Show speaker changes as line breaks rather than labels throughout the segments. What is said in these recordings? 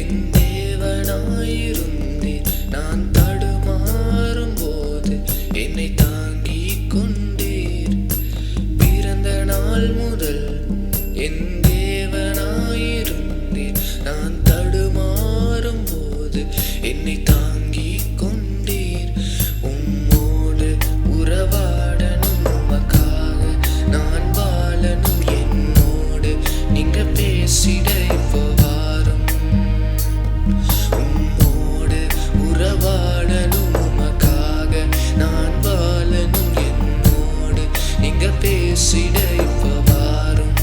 என் தேவனாயிருந்தீர். நான் தடுமாறும் போது என்னை தாங்கிக் கொண்டீர். பிறந்த நாள் முதல் என் தேவனாயிருந்தீர். நான் தடுமாறும் போது என்னை தாங்கிக் கொண்டீர். உம்மோடு உறவாடணும், உமக்காக நான் வாழணும். என்னோடு நீங்க பேசிட இப்போ வாரும். உம்மோடு உறவாடணும், உமக்காக நான் வாழணும். என்னோடு நீங்க பேசிட இப்போ வாரும்.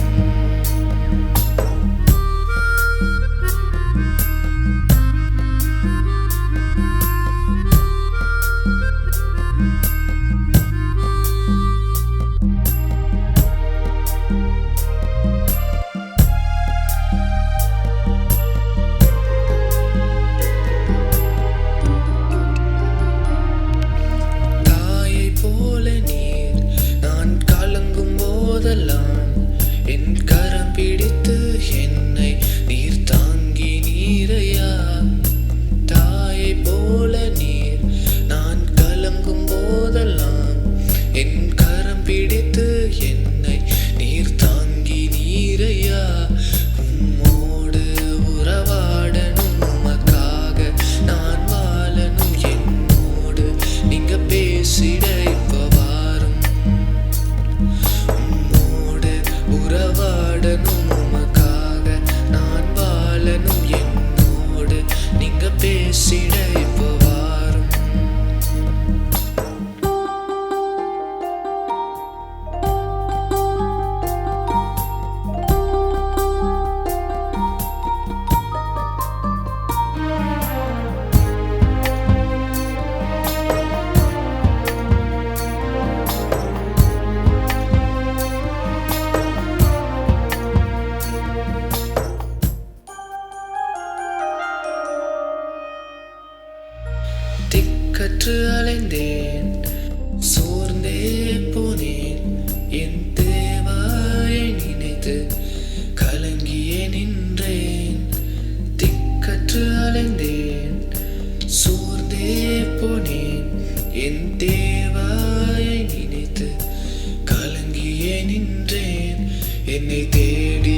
என் கரம் பிடித்து என்னை நீர் தாங்கி நீரையா. தாயை போல நீர் நான் கலங்கும் போதெல்லாம் என் கரம் பிடித்து என்னை நீர் தாங்கி நீரையா. உம்மோடு உறவாடணும், உமக்காக நான் வாழணும். என்னோடு நீங்க பேசிட இப்போ வாரும். உறவாடணும், உமக்காக நான் வாழணும். என்னோடு நீங்க பேசிட இப்போ வாரும். திக்கற்று அலைந்தேன், சோர்ந்தே போனேன். என் தேவாயை நினைத்து கலங்கியே நின்றேன். திக்கற்று அலைந்தேன், சோர்ந்தே போனேன். என் தேவாயை நினைத்து கலங்கியே நின்றேன். என்னை தேடி